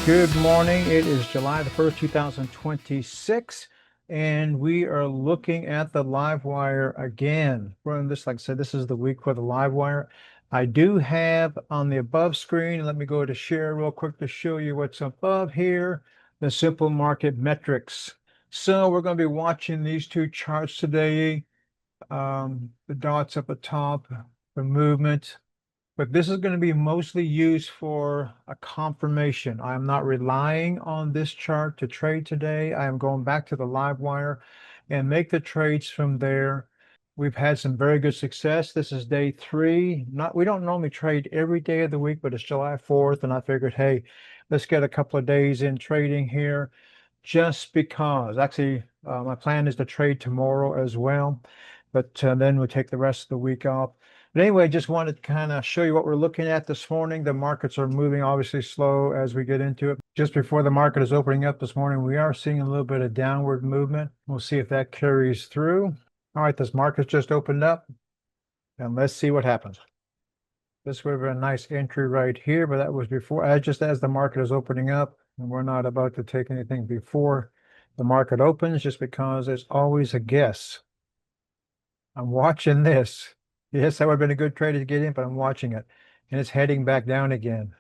Good morning. It is July the 1st, 2026, and we are looking at the Livewire again. We're in this, like I said, this is the week for the Livewire. I do have on the above screen, let me go to share real quick to show you what's above here, the simple market metrics. So we're going to be watching these two charts today. The dots up at the top, the movement. But this is going to be mostly used for a confirmation. I am not relying on this chart to trade today. I am going back to the Livewire and make the trades from there. We've had some very good success. This is day 3. We don't normally trade every day of the week, but it's July 4th, and I figured, hey, let's get a couple of days in trading here just because. Actually, my plan is to trade tomorrow as well, but then we'll take the rest of the week off. But anyway, just wanted to kind of show you what we're looking at this morning. The markets are moving obviously slow as we get into it. Just before the market is opening up this morning, we are seeing a little bit of downward movement. We'll see if that carries through. All right, this market just opened up, and let's see what happens. This would have been a nice entry right here, but that was before, just as the market is opening up, and we're not about to take anything before the market opens, just because it's always a guess. I'm watching this. Yes, that would have been a good trade to get in, but I'm watching it, and it's heading back down again.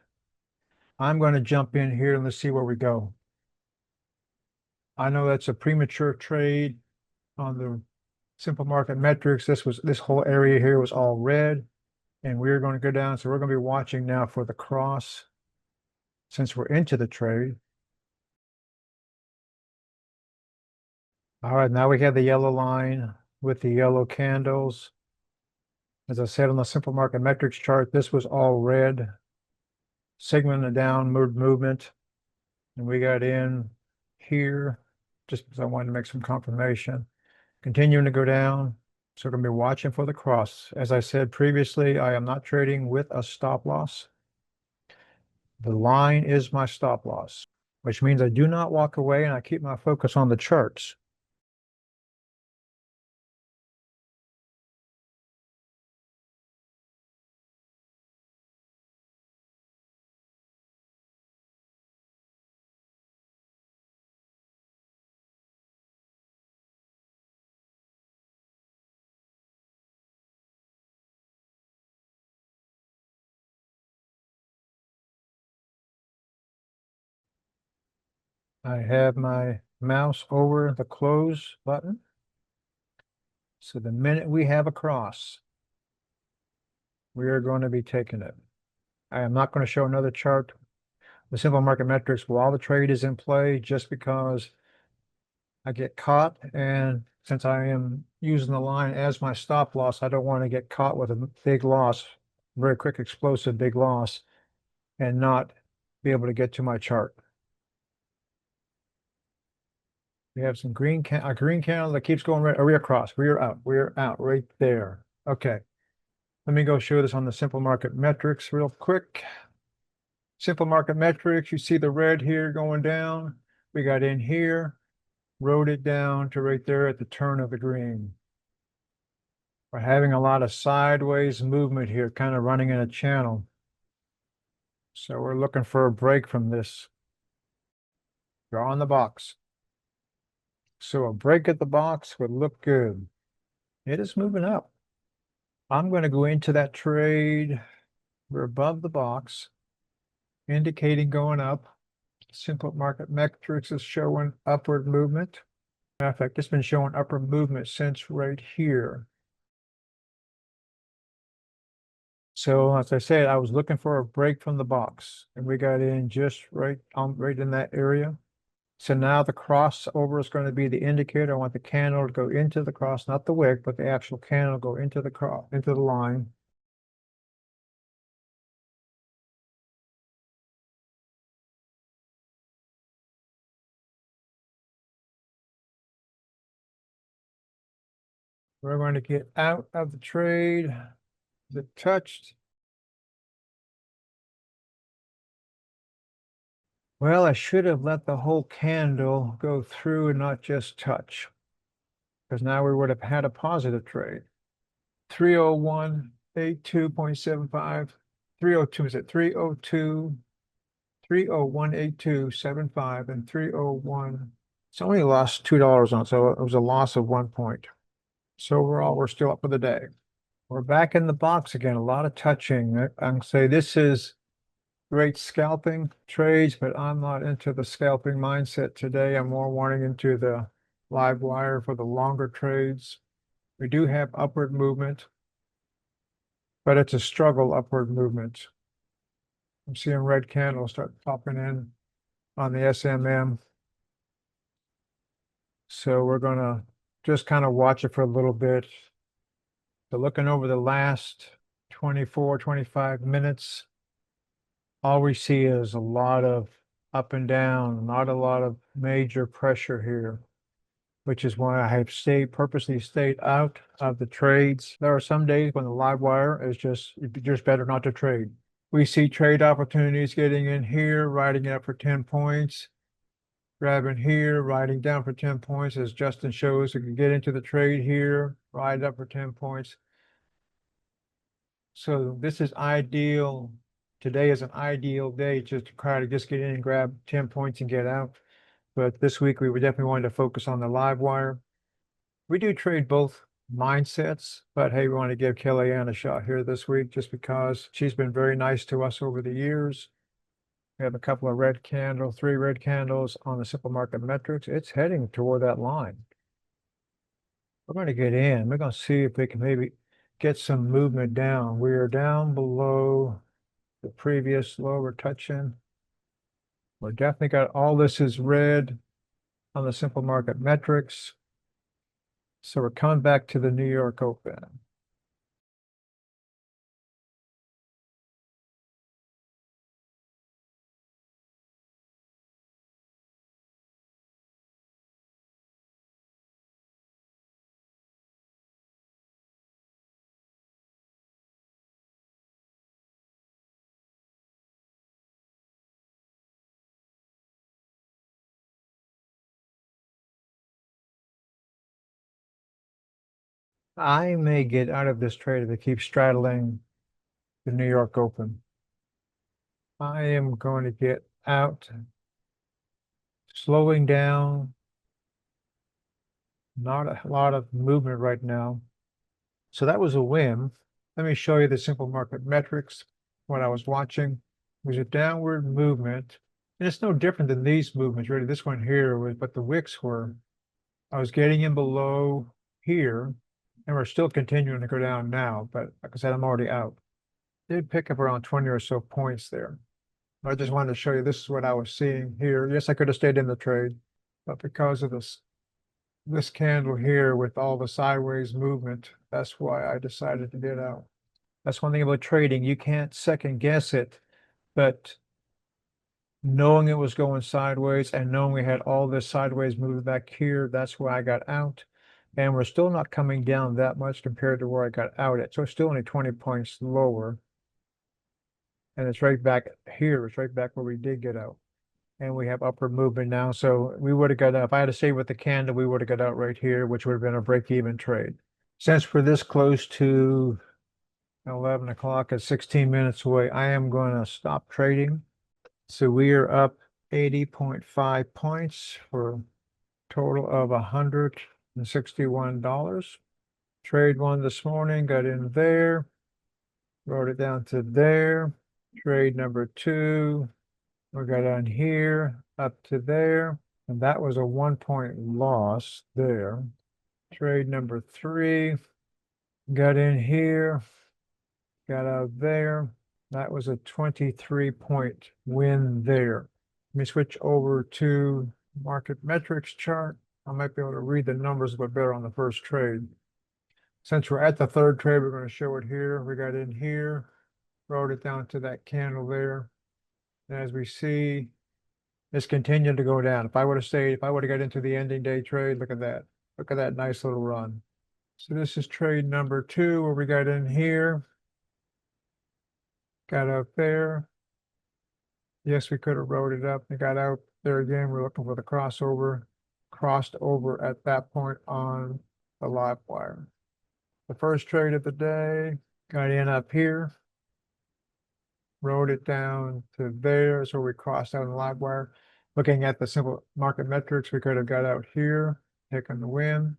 I'm going to jump in here and let's see where we go. I know that's a premature trade on the simple market metrics. This whole area here was all red, and we're going to go down. So we're going to be watching now for the cross since we're into the trade. All right, now we have the yellow line with the yellow candles. As I said on the simple market metrics chart, this was all red, signaling a downward movement. And we got in here just because I wanted to make some confirmation. Continuing to go down. So we're going to be watching for the cross. As I said previously, I am not trading with a stop loss. The line is my stop loss, which means I do not walk away and I keep my focus on the charts. I have my mouse over the close button. So the minute we have a cross, we are going to be taking it. I am not going to show another chart, the simple market metrics, while the trade is in play, just because I get caught. And since I am using the line as my stop loss, I don't want to get caught with a big loss, very quick, explosive big loss, and not be able to get to my chart. We have some a green candle that keeps going right. Are we across? We are out. We are out right there. Okay. Let me go show this on the simple market metrics real quick. Simple market metrics, you see the red here going down. We got in here, rode it down to right there at the turn of the green. We're having a lot of sideways movement here, kind of running in a channel. So we're looking for a break from this. Draw on the box. So a break at the box would look good. It is moving up. I'm going to go into that trade. We're above the box, indicating going up. Simple market metrics is showing upward movement. Matter of fact, it's been showing upward movement since right here. So as I said, I was looking for a break from the box, and we got in just right in that area. So now the crossover is going to be the indicator. I want the candle to go into the cross, not the wick, but the actual candle go into the into the line. We're going to get out of the trade. Is it touched? Well, I should have let the whole candle go through and not just touch, because now we would have had a positive trade. 301.82.75, 302, is it 302, 3018275 and 301. It's only lost $2 on it, so it was a loss of 1 point. So overall, we're still up for the day. We're back in the box again. A lot of touching. I can say this is great scalping trades, but I'm not into the scalping mindset today. I'm more wanting into the live wire for the longer trades. We do have upward movement, but it's a struggle upward movement. I'm seeing red candles start popping in on the SMM. So we're going to just kind of watch it for a little bit. So looking over the last 24, 25 minutes, all we see is a lot of up and down, not a lot of major pressure here, which is why I have purposely stayed out of the trades. There are some days when the live wire is just better not to trade. We see trade opportunities getting in here, riding it up for 10 points, grabbing here, riding down for 10 points, as Justin shows. We can get into the trade here, ride up for 10 points. So this is ideal. Today is an ideal day just to try to just get in and grab 10 points and get out. But this week we would definitely want to focus on the live wire. We do trade both mindsets, but hey, we want to give Kellyanne a shot here this week just because she's been very nice to us over the years. We have a couple of three red candles on the simple market metrics. It's heading toward that line. We're going to get in. We're going to see if we can maybe get some movement down. We are down below the previous low we're touching. We're definitely got all this is red on the simple market metrics. So we're coming back to the New York Open. I may get out of this trade if it keeps straddling the New York Open. I am going to get out, slowing down, not a lot of movement right now. So that was a whim. Let me show you the simple market metrics. What I was watching was a downward movement. And it's no different than these movements, really. This one here was, but the wicks were, I was getting in below here, and we're still continuing to go down now. But like I said, I'm already out. Did pick up around 20 or so points there. I just wanted to show you this is what I was seeing here. Yes, I could have stayed in the trade, but because of this candle here with all the sideways movement, that's why I decided to get out. That's one thing about trading. You can't second guess it, but knowing it was going sideways and knowing we had all this sideways movement back here, that's why I got out. And we're still not coming down that much compared to where I got out at. So it's still only 20 points lower. And it's right back here. It's right back where we did get out. And we have upward movement now. So we would have got out. If I had to stay with the candle, we would have got out right here, which would have been a break-even trade. Since we're this close to 11 o'clock at 16 minutes away, I am going to stop trading. So we are up 80.5 points for a total of $161. Trade one this morning, got in there, wrote it down to there. Trade number two, we got on here, up to there, and that was a 1 point loss there. Trade number three, got in here, got out there. That was a 23-point win there. Let me switch over to market metrics chart. I might be able to read the numbers a bit better on the first trade. Since we're at the third trade, we're going to show it here. We got in here, wrote it down to that candle there. And as we see, it's continued to go down. If I would have stayed, if I would have got into the ending day trade, look at that. Look at that nice little run. So this is trade number two, where we got in here, got up there. Yes, we could have wrote it up and got out there again. We're looking for the crossover, crossed over at that point on the live wire. The first trade of the day, got in up here, rode it down to there. So we crossed out in Livewire. Looking at the simple market metrics, we could have got out here, taken the win.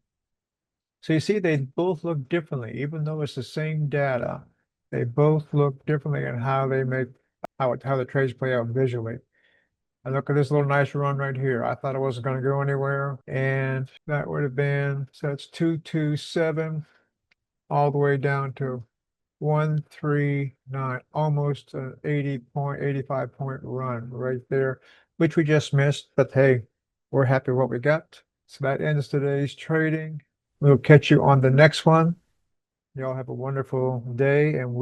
So you see, they both look differently, even though it's the same data. They both look differently in how they make how the trades play out visually. And look at this little nice run right here. I thought it wasn't going to go anywhere, and that would have been, so it's 227 all the way down to 139, almost an 85 point run right there, which we just missed. But hey, we're happy with what we got. So that ends today's trading. We'll catch you on the next one. Y'all have a wonderful day, and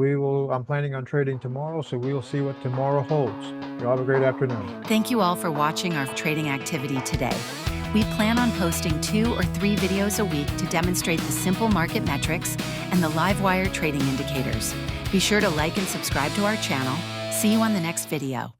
I'm planning on trading tomorrow, so we'll see what tomorrow holds. Y'all have a great afternoon. Thank you all for watching our trading activity today. We plan on posting 2 or 3 videos a week to demonstrate the simple market metrics and the Livewire trading indicators. Be sure to like and subscribe to our channel. See you on the next video.